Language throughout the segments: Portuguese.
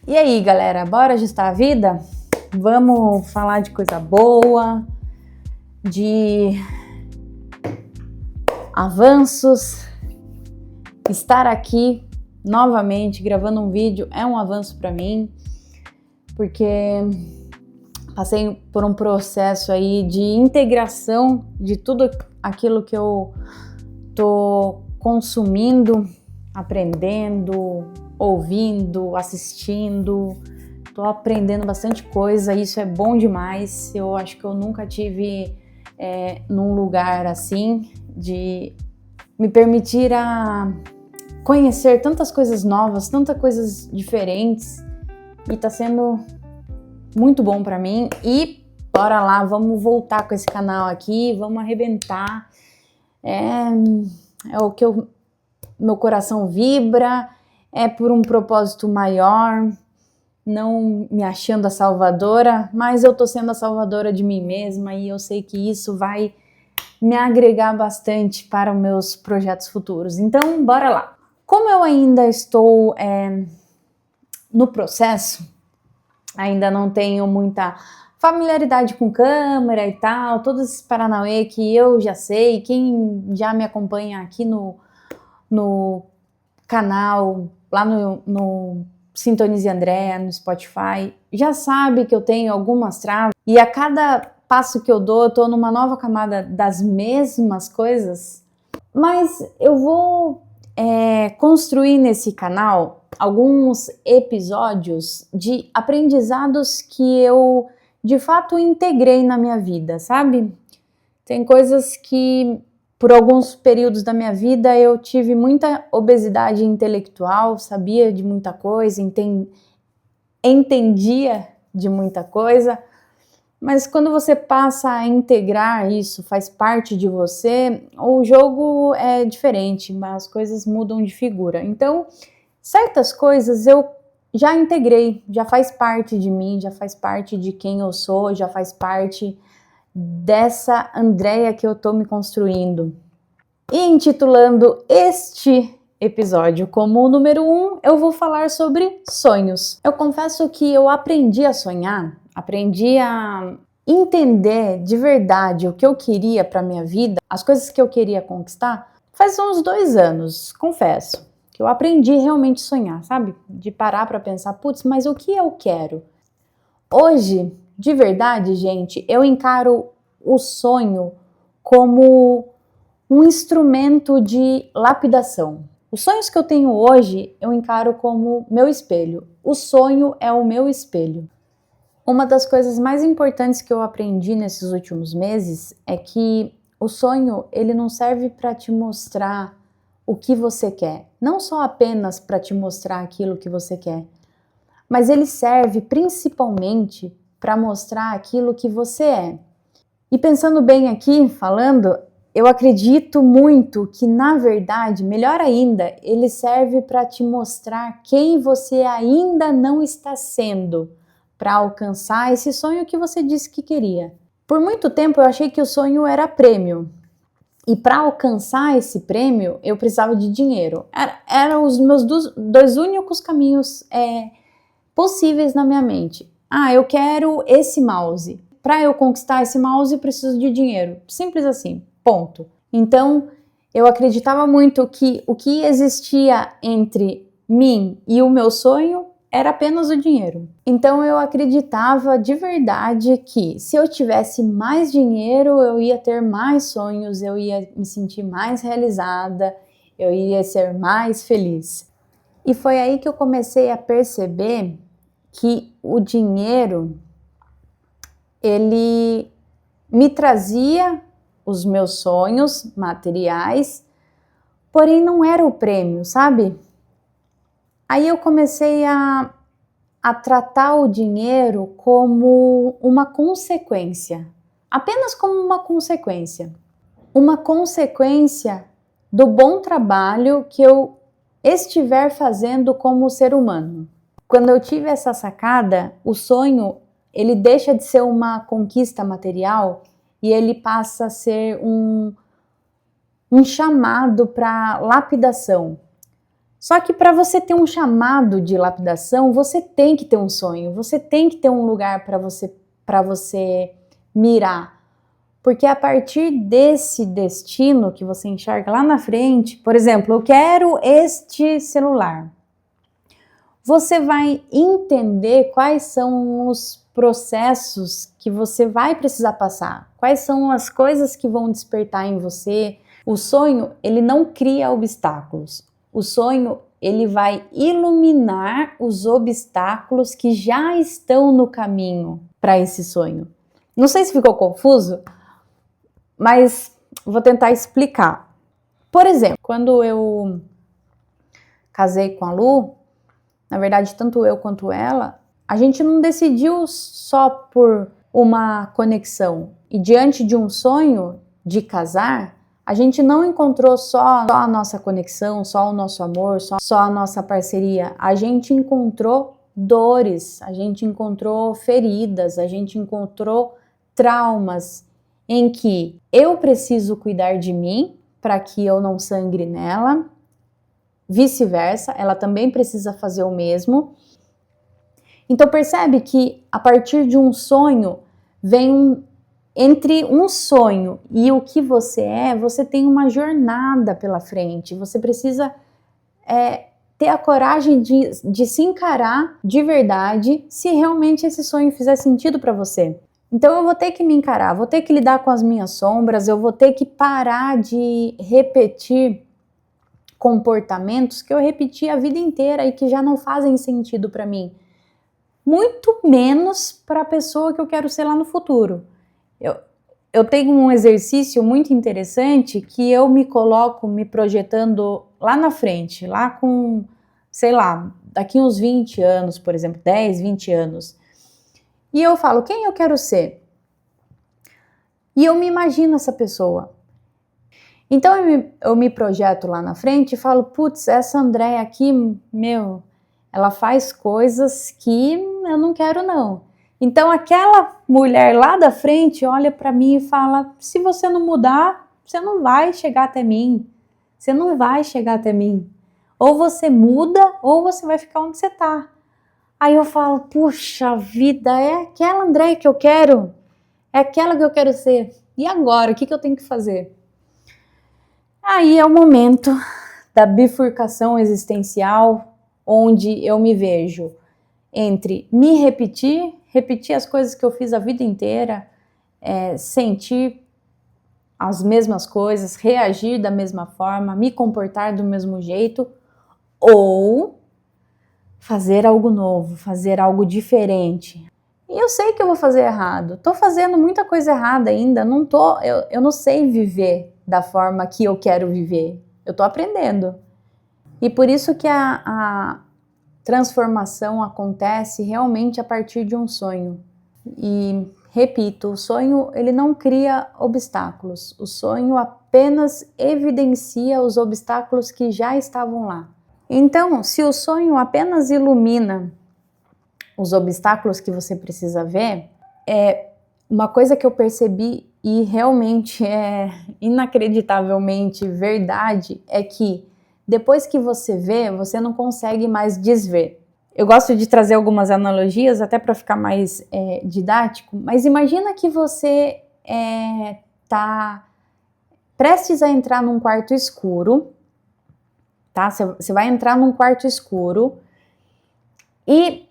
E aí, galera, bora ajustar a vida? Vamos falar de coisa boa, de avanços. Estar aqui novamente gravando um vídeo é um avanço para mim, porque passei por um processo aí de integração de tudo aquilo que eu tô consumindo, aprendendo, ouvindo, assistindo. Tô aprendendo bastante coisa, isso é bom demais. Eu acho que eu nunca tive num lugar assim, de me permitir a conhecer tantas coisas novas, tantas coisas diferentes, e tá sendo muito bom pra mim. E bora lá, vamos voltar com esse canal aqui, vamos arrebentar. É o que meu coração vibra, é por um propósito maior, não me achando a salvadora, mas eu tô sendo a salvadora de mim mesma e eu sei que isso vai me agregar bastante para os meus projetos futuros. Então, bora lá. Como eu ainda estou no processo, ainda não tenho muita familiaridade com câmera e tal, todos esses paranauê que eu já sei, quem já me acompanha aqui no canal, lá no Sintonize Andréa, no Spotify, já sabe que eu tenho algumas travas, e a cada passo que eu dou, eu tô numa nova camada das mesmas coisas, mas eu vou construir nesse canal alguns episódios de aprendizados que eu, de fato, integrei na minha vida, sabe? Tem coisas que, por alguns períodos da minha vida, eu tive muita obesidade intelectual, sabia de muita coisa, entendia de muita coisa, mas quando você passa a integrar isso, faz parte de você, o jogo é diferente, as coisas mudam de figura. Então, certas coisas eu já integrei, já faz parte de mim, já faz parte de quem eu sou, já faz parte dessa Andréa que eu tô me construindo. E intitulando este episódio como o número 1, eu vou falar sobre sonhos. Eu confesso que eu aprendi a sonhar, aprendi a entender de verdade o que eu queria para minha vida, as coisas que eu queria conquistar, faz uns 2 anos, confesso, que eu aprendi realmente a sonhar, sabe? De parar para pensar, putz, mas o que eu quero? Hoje, de verdade, gente, eu encaro o sonho como um instrumento de lapidação. Os sonhos que eu tenho hoje, eu encaro como meu espelho. O sonho é o meu espelho. Uma das coisas mais importantes que eu aprendi nesses últimos meses é que o sonho, ele não serve para te mostrar o que você quer, não só apenas para te mostrar aquilo que você quer, mas ele serve principalmente para mostrar aquilo que você é. E pensando bem aqui, falando, eu acredito muito que, na verdade, melhor ainda, ele serve para te mostrar quem você ainda não está sendo, para alcançar esse sonho que você disse que queria. Por muito tempo eu achei que o sonho era prêmio. E para alcançar esse prêmio, eu precisava de dinheiro. Eram os meus dois únicos caminhos possíveis na minha mente. Eu quero esse mouse. Para eu conquistar esse mouse, eu preciso de dinheiro. Simples assim, ponto. Então, eu acreditava muito que o que existia entre mim e o meu sonho era apenas o dinheiro. Então, eu acreditava de verdade que se eu tivesse mais dinheiro, eu ia ter mais sonhos, eu ia me sentir mais realizada, eu ia ser mais feliz. E foi aí que eu comecei a perceber que o dinheiro, ele me trazia os meus sonhos materiais, porém não era o prêmio, sabe? Aí eu comecei a tratar o dinheiro como uma consequência, apenas como uma consequência do bom trabalho que eu estiver fazendo como ser humano. Quando eu tive essa sacada, o sonho, ele deixa de ser uma conquista material e ele passa a ser um chamado para lapidação, Só que para você ter um chamado de lapidação, você tem que ter um sonho, você tem que ter um lugar para você mirar. Porque a partir desse destino que você enxerga lá na frente, por exemplo, eu quero este celular. Você vai entender quais são os processos que você vai precisar passar, quais são as coisas que vão despertar em você. O sonho, ele não cria obstáculos. O sonho, ele vai iluminar os obstáculos que já estão no caminho para esse sonho. Não sei se ficou confuso, mas vou tentar explicar. Por exemplo, quando eu casei com a Lu, na verdade, tanto eu quanto ela, a gente não decidiu só por uma conexão. E diante de um sonho de casar, a gente não encontrou só a nossa conexão, só o nosso amor, só a nossa parceria. A gente encontrou dores, a gente encontrou feridas, a gente encontrou traumas em que eu preciso cuidar de mim para que eu não sangre nela, vice-versa, ela também precisa fazer o mesmo. Então percebe que a partir de um sonho entre um sonho e o que você tem uma jornada pela frente. Você precisa ter a coragem de se encarar de verdade se realmente esse sonho fizer sentido para você. Então eu vou ter que me encarar, vou ter que lidar com as minhas sombras, eu vou ter que parar de repetir comportamentos que eu repeti a vida inteira e que já não fazem sentido para mim. Muito menos para a pessoa que eu quero ser lá no futuro. Eu tenho um exercício muito interessante que eu me coloco me projetando lá na frente, lá com, sei lá, daqui uns 20 anos, por exemplo, 10, 20 anos. E eu falo, quem eu quero ser? E eu me imagino essa pessoa. Então eu me projeto lá na frente e falo, putz, essa Andréia aqui, ela faz coisas que eu não quero não. Então aquela mulher lá da frente olha para mim e fala, se você não mudar, você não vai chegar até mim. Você não vai chegar até mim. Ou você muda, ou você vai ficar onde você tá. Aí eu falo, puxa vida, é aquela Andréia que eu quero. É aquela que eu quero ser. E agora, o que eu tenho que fazer? Aí é o momento da bifurcação existencial, onde eu me vejo entre me repetir as coisas que eu fiz a vida inteira, sentir as mesmas coisas, reagir da mesma forma, me comportar do mesmo jeito, ou fazer algo novo, fazer algo diferente. E eu sei que eu vou fazer errado, tô fazendo muita coisa errada ainda, eu não sei viver da forma que eu quero viver, eu tô aprendendo. E por isso que a transformação acontece realmente a partir de um sonho. E repito, o sonho ele não cria obstáculos, o sonho apenas evidencia os obstáculos que já estavam lá. Então, se o sonho apenas ilumina os obstáculos que você precisa ver, uma coisa que eu percebi e realmente é inacreditavelmente verdade, é que depois que você vê, você não consegue mais desver. Eu gosto de trazer algumas analogias até para ficar mais didático, mas imagina que você está prestes a entrar num quarto escuro, tá? Você vai entrar num quarto escuro e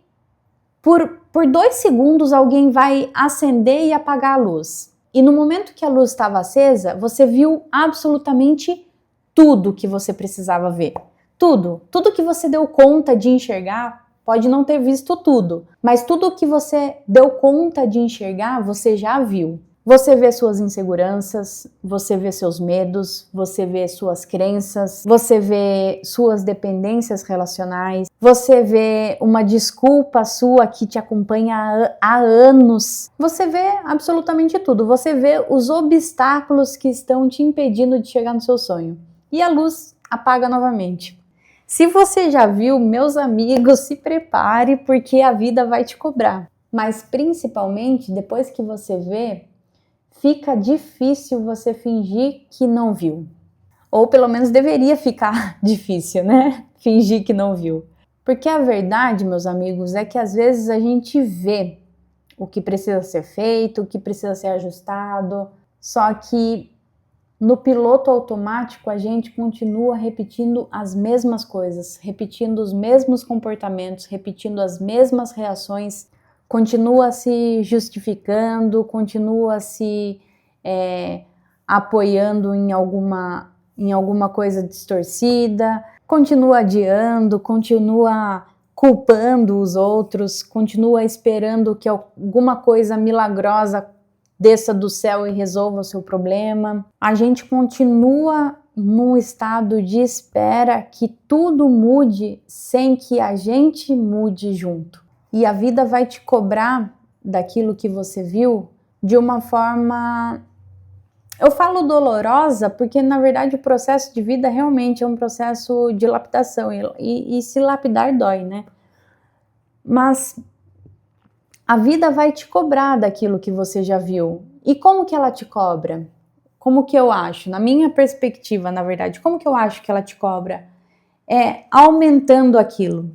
por 2 segundos alguém vai acender e apagar a luz. E no momento que a luz estava acesa, você viu absolutamente tudo que você precisava ver. Tudo que você deu conta de enxergar, pode não ter visto tudo, mas tudo que você deu conta de enxergar, você já viu. Você vê suas inseguranças, você vê seus medos, você vê suas crenças, você vê suas dependências relacionais, você vê uma desculpa sua que te acompanha há anos. Você vê absolutamente tudo, você vê os obstáculos que estão te impedindo de chegar no seu sonho. E a luz apaga novamente. Se você já viu, meus amigos, se prepare porque a vida vai te cobrar. Mas principalmente, depois que você vê, fica difícil você fingir que não viu. Ou pelo menos deveria ficar difícil, né? Fingir que não viu. Porque a verdade, meus amigos, é que às vezes a gente vê o que precisa ser feito, o que precisa ser ajustado, só que no piloto automático a gente continua repetindo as mesmas coisas, repetindo os mesmos comportamentos, repetindo as mesmas reações, continua se justificando, continua se apoiando em alguma coisa distorcida, continua adiando, continua culpando os outros, continua esperando que alguma coisa milagrosa desça do céu e resolva o seu problema. A gente continua num estado de espera que tudo mude sem que a gente mude junto. E a vida vai te cobrar daquilo que você viu de uma forma... Eu falo dolorosa porque, na verdade, o processo de vida realmente é um processo de lapidação. E se lapidar dói, né? Mas a vida vai te cobrar daquilo que você já viu. E como que ela te cobra? Como que eu acho? Na minha perspectiva, na verdade, como que eu acho que ela te cobra? É aumentando aquilo.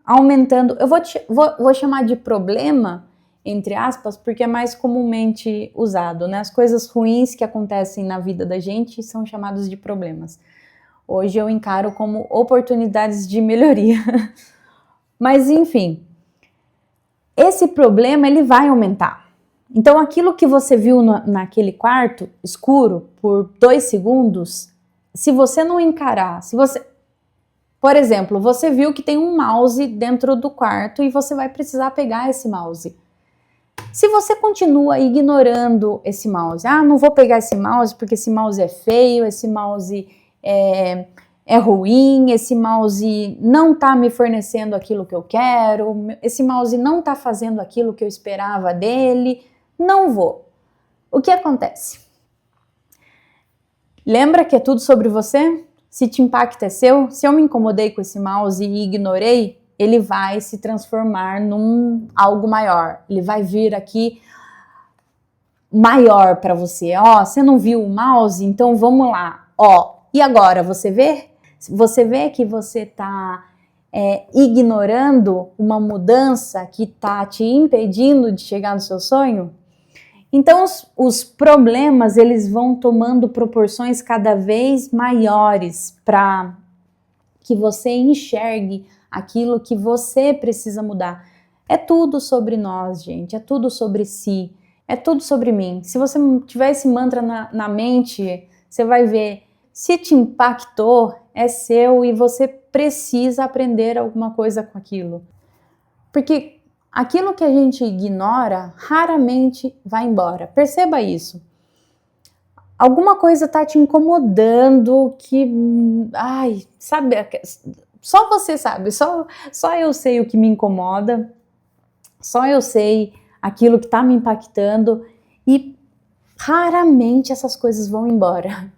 Aumentando. Eu vou chamar de problema, entre aspas, porque é mais comumente usado, né? As coisas ruins que acontecem na vida da gente são chamadas de problemas. Hoje eu encaro como oportunidades de melhoria. Mas, enfim, esse problema ele vai aumentar. Então, aquilo que você viu naquele quarto escuro por 2 segundos, se você não encarar, por exemplo, você viu que tem um mouse dentro do quarto e você vai precisar pegar esse mouse. Se você continua ignorando esse mouse, não vou pegar esse mouse porque esse mouse é feio, esse mouse é ruim, esse mouse não está me fornecendo aquilo que eu quero, esse mouse não está fazendo aquilo que eu esperava dele, não vou. O que acontece? Lembra que é tudo sobre você? Se te impacta é seu? Se eu me incomodei com esse mouse e ignorei, ele vai se transformar num algo maior. Ele vai vir aqui maior para você. Você não viu o mouse? Então vamos lá. E agora, você vê? Você vê que você está ignorando uma mudança que está te impedindo de chegar no seu sonho? Então, os problemas, eles vão tomando proporções cada vez maiores para que você enxergue aquilo que você precisa mudar. É tudo sobre nós, gente, é tudo sobre si, é tudo sobre mim. Se você tiver esse mantra na mente, você vai ver, se te impactou, é seu e você precisa aprender alguma coisa com aquilo. Porque aquilo que a gente ignora, raramente vai embora. Perceba isso. Alguma coisa está te incomodando que... sabe... Só você sabe, só eu sei o que me incomoda, só eu sei aquilo que está me impactando e raramente essas coisas vão embora.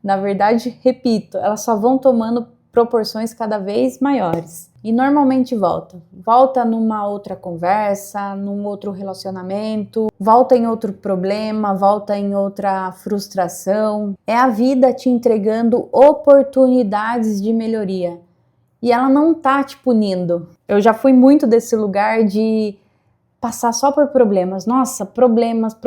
Na verdade, repito, elas só vão tomando proporções cada vez maiores. E normalmente volta numa outra conversa, num outro relacionamento, volta em outro problema, volta em outra frustração. É a vida te entregando oportunidades de melhoria. E ela não tá te punindo. Eu já fui muito desse lugar de passar só por problemas. Nossa, problemas.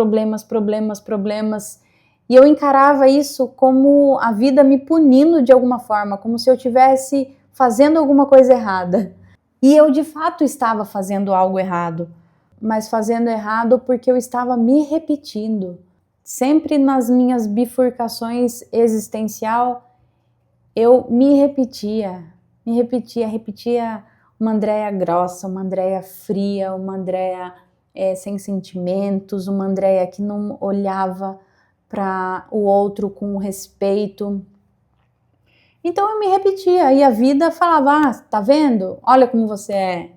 E eu encarava isso como a vida me punindo de alguma forma, como se eu estivesse fazendo alguma coisa errada. E eu de fato estava fazendo algo errado, mas fazendo errado porque eu estava me repetindo. Sempre nas minhas bifurcações existencial, eu me repetia uma Andréia grossa, uma Andréia fria, uma Andréia sem sentimentos, uma Andréia que não olhava para o outro com respeito. Então eu me repetia e a vida falava, tá vendo? Olha como você é.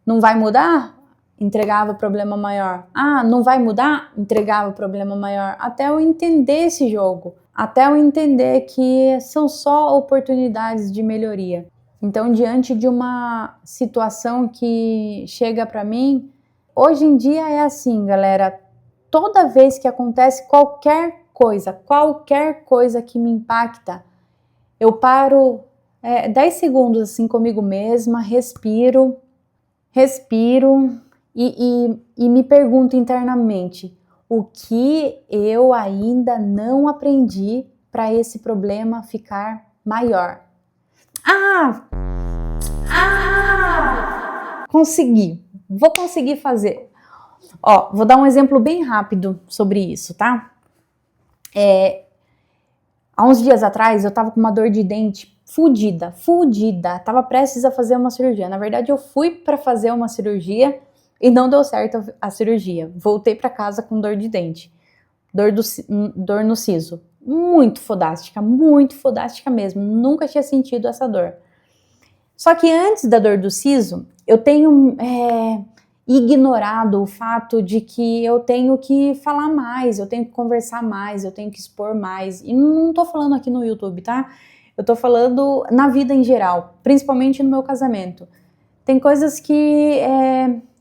Não vai mudar? Entregava o problema maior. Não vai mudar? Entregava o problema maior. Até eu entender esse jogo. Até eu entender que são só oportunidades de melhoria. Então, diante de uma situação que chega para mim, hoje em dia é assim, galera, toda vez que acontece qualquer coisa que me impacta, eu paro 10 segundos assim comigo mesma, respiro e me pergunto internamente, o que eu ainda não aprendi para esse problema ficar maior? Consegui, vou conseguir fazer. Ó, vou dar um exemplo bem rápido sobre isso, tá? Há uns dias atrás eu tava com uma dor de dente fudida, tava prestes a fazer uma cirurgia. Na verdade, eu fui para fazer uma cirurgia e não deu certo a cirurgia. Voltei para casa com dor de dente, dor no siso. Muito fodástica mesmo. Nunca tinha sentido essa dor. Só que antes da dor do siso, eu tenho ignorado o fato de que eu tenho que falar mais, eu tenho que conversar mais, eu tenho que expor mais. E não tô falando aqui no YouTube, tá? Eu tô falando na vida em geral, principalmente no meu casamento. Tem coisas que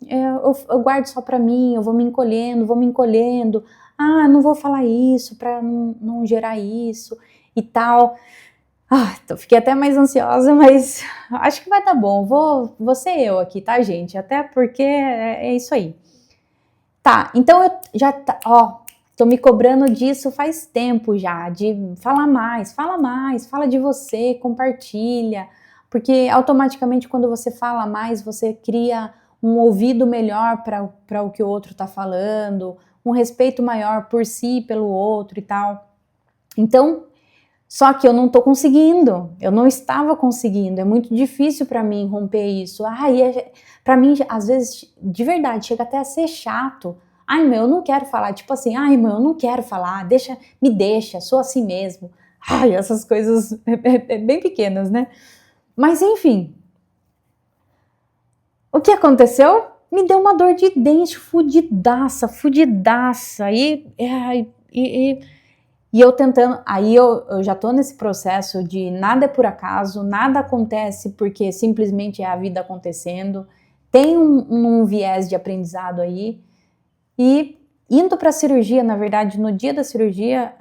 eu guardo só pra mim, eu vou me encolhendo. Ah, não vou falar isso pra não gerar isso e tal. Então fiquei até mais ansiosa, mas acho que vai dar bom. Vou ser eu aqui, tá, gente? Até porque é isso aí. Tá, então eu já tô me cobrando disso faz tempo já, de falar mais, fala de você, compartilha, porque automaticamente quando você fala mais, você cria um ouvido melhor para o que o outro tá falando, um respeito maior por si, pelo outro e tal. Então, só que eu não tô conseguindo, eu não estava conseguindo, é muito difícil para mim romper isso. Para mim, às vezes, de verdade, chega até a ser chato. Eu não quero falar, tipo assim, eu não quero falar, me deixa, sou assim mesmo. Essas coisas bem pequenas, né? Mas enfim, o que aconteceu? Me deu uma dor de dente fudidaça, e eu tentando, aí eu já tô nesse processo de nada é por acaso, nada acontece porque simplesmente é a vida acontecendo, tem um viés de aprendizado aí, e indo pra cirurgia, na verdade, no dia da cirurgia,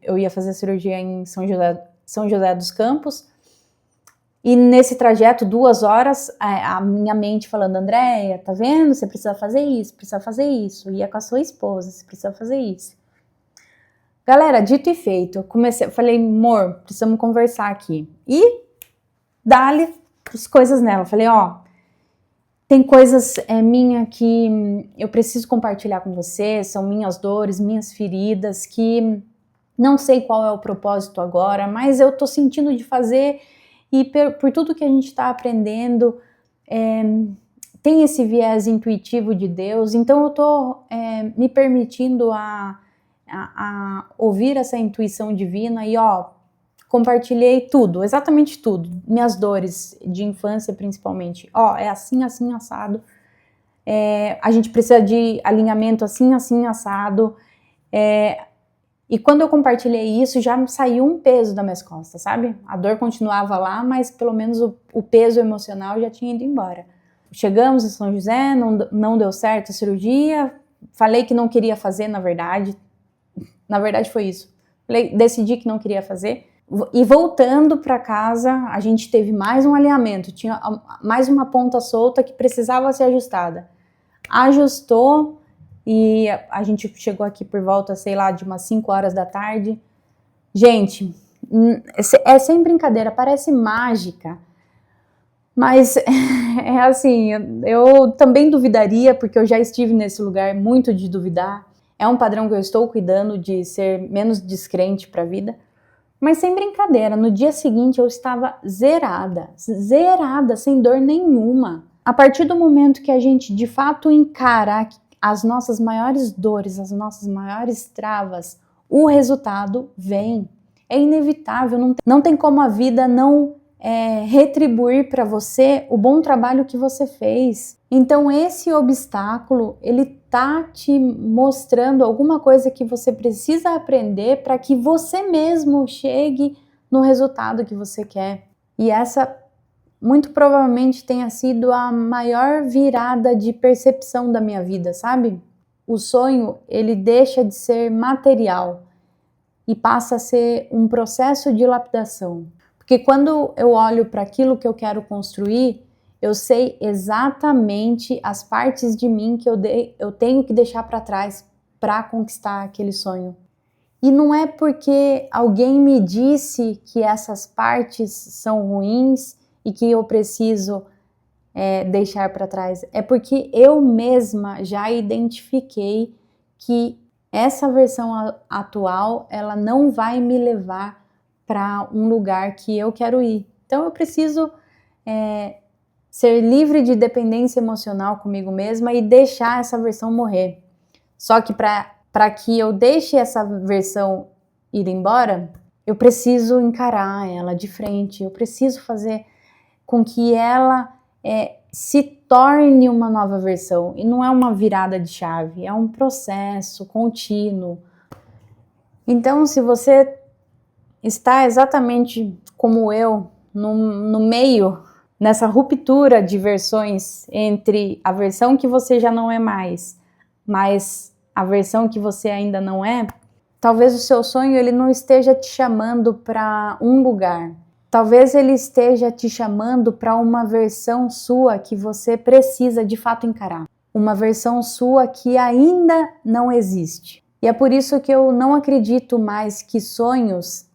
eu ia fazer a cirurgia em São José dos Campos, e nesse trajeto, 2 horas, a minha mente falando, Andréia, tá vendo? Você precisa fazer isso, ia com a sua esposa, você precisa fazer isso. Galera, dito e feito, eu falei, amor, precisamos conversar aqui. E dá-lhe as coisas nela. Falei, tem coisas minha que eu preciso compartilhar com você, são minhas dores, minhas feridas, que não sei qual é o propósito agora, mas eu tô sentindo de fazer e por tudo que a gente tá aprendendo, tem esse viés intuitivo de Deus, então eu tô me permitindo a ouvir essa intuição divina e compartilhei tudo, exatamente tudo, minhas dores de infância principalmente, é assim, assim, assado, a gente precisa de alinhamento assim, assim, assado, e quando eu compartilhei isso, já saiu um peso das minhas costas, sabe? A dor continuava lá, mas pelo menos o peso emocional já tinha ido embora. Chegamos em São José, não deu certo a cirurgia, falei que não queria fazer, na verdade foi isso. Decidi que não queria fazer. E voltando para casa, a gente teve mais um alinhamento. Tinha mais uma ponta solta que precisava ser ajustada. Ajustou e a gente chegou aqui por volta, sei lá, de umas 5 horas da tarde. Gente, é sem brincadeira, parece mágica. Mas é assim, eu também duvidaria, porque eu já estive nesse lugar muito de duvidar. É um padrão que eu estou cuidando de ser menos descrente para a vida. Mas sem brincadeira, no dia seguinte eu estava zerada, sem dor nenhuma. A partir do momento que a gente de fato encara as nossas maiores dores, as nossas maiores travas, o resultado vem. É inevitável, não tem como a vida não retribuir para você o bom trabalho que você fez. Então esse obstáculo, ele tá te mostrando alguma coisa que você precisa aprender para que você mesmo chegue no resultado que você quer. E essa muito provavelmente tenha sido a maior virada de percepção da minha vida, sabe? O sonho, ele deixa de ser material. e passa a ser um processo de lapidação. Porque quando eu olho para aquilo que eu quero construir, eu sei exatamente as partes de mim que eu tenho que deixar para trás para conquistar aquele sonho. E não é porque alguém me disse que essas partes são ruins e que eu preciso deixar para trás. É porque eu mesma já identifiquei que essa versão atual, ela não vai me levar para um lugar que eu quero ir. Então eu preciso ser livre de dependência emocional comigo mesma e deixar essa versão morrer. Só que para que eu deixe essa versão ir embora, eu preciso encarar ela de frente, eu preciso fazer com que ela se torne uma nova versão. E não é uma virada de chave, é um processo contínuo. Então, se você está exatamente como eu, no meio, nessa ruptura de versões entre a versão que você já não é mais, mas a versão que você ainda não é, talvez o seu sonho ele não esteja te chamando para um lugar. Talvez ele esteja te chamando para uma versão sua que você precisa de fato encarar. Uma versão sua que ainda não existe. E é por isso que eu não acredito mais que sonhos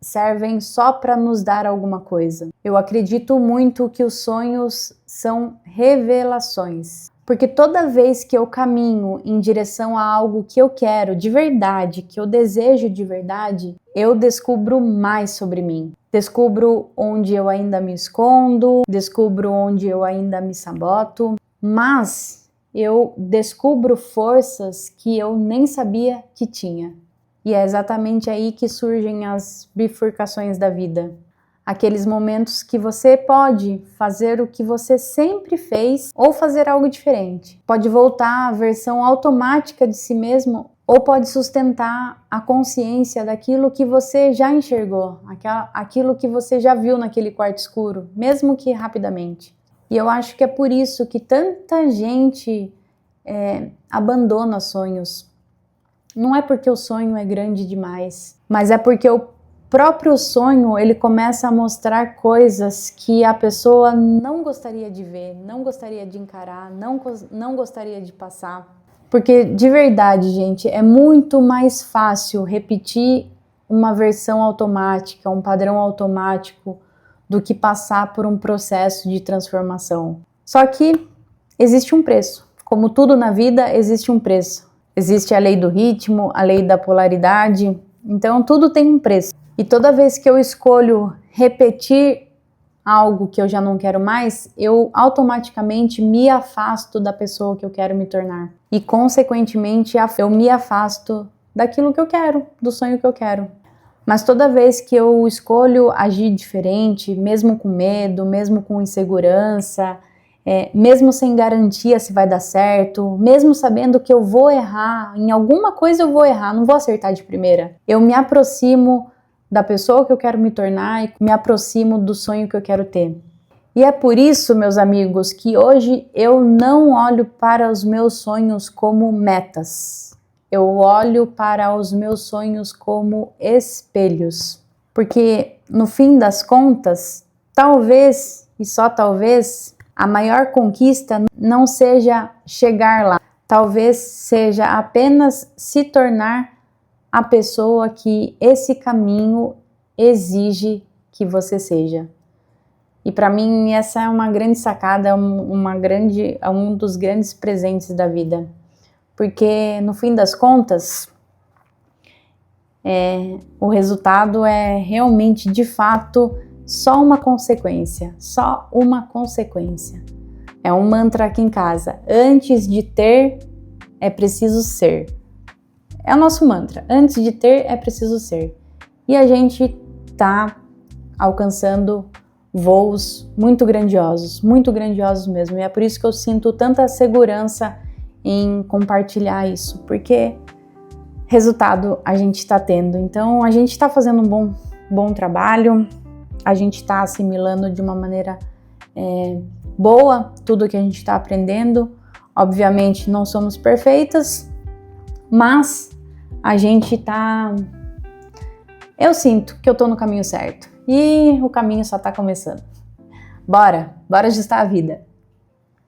servem só para nos dar alguma coisa. Eu acredito muito que os sonhos são revelações. Porque toda vez que eu caminho em direção a algo que eu quero de verdade, que eu desejo de verdade, eu descubro mais sobre mim. Descubro onde eu ainda me escondo, descubro onde eu ainda me saboto, mas eu descubro forças que eu nem sabia que tinha. E é exatamente aí que surgem as bifurcações da vida. Aqueles momentos que você pode fazer o que você sempre fez ou fazer algo diferente. Pode voltar à versão automática de si mesmo ou pode sustentar a consciência daquilo que você já enxergou, aquilo que você já viu naquele quarto escuro, mesmo que rapidamente. E eu acho que é por isso que tanta gente abandona sonhos. Não é porque o sonho é grande demais, mas é porque o próprio sonho ele começa a mostrar coisas que a pessoa não gostaria de ver, não gostaria de encarar, não gostaria de passar. Porque de verdade, gente, é muito mais fácil repetir uma versão automática, um padrão automático, do que passar por um processo de transformação. Só que existe um preço. Como tudo na vida, existe um preço. Existe a lei do ritmo, a lei da polaridade, então tudo tem um preço. E toda vez que eu escolho repetir algo que eu já não quero mais, eu automaticamente me afasto da pessoa que eu quero me tornar. E, consequentemente, eu me afasto daquilo que eu quero, do sonho que eu quero. Mas toda vez que eu escolho agir diferente, mesmo com medo, mesmo com insegurança, mesmo sem garantia se vai dar certo, mesmo sabendo que eu vou errar, em alguma coisa eu vou errar, não vou acertar de primeira, eu me aproximo da pessoa que eu quero me tornar e me aproximo do sonho que eu quero ter. E é por isso, meus amigos, que hoje eu não olho para os meus sonhos como metas. Eu olho para os meus sonhos como espelhos. Porque, no fim das contas, talvez, e só talvez, a maior conquista não seja chegar lá. Talvez seja apenas se tornar a pessoa que esse caminho exige que você seja. E para mim essa é uma grande sacada, é um dos grandes presentes da vida. Porque no fim das contas, o resultado é realmente, de fato, só uma consequência. Só uma consequência. É um mantra aqui em casa. Antes de ter, é preciso ser. É o nosso mantra. Antes de ter, é preciso ser. E a gente está alcançando voos muito grandiosos mesmo. E é por isso que eu sinto tanta segurança em compartilhar isso, porque resultado a gente está tendo. Então a gente está fazendo um bom trabalho, a gente está assimilando de uma maneira boa tudo que a gente está aprendendo. Obviamente não somos perfeitas, mas a gente está Eu sinto que eu tô no caminho certo e o caminho só tá começando. Bora ajustar a vida.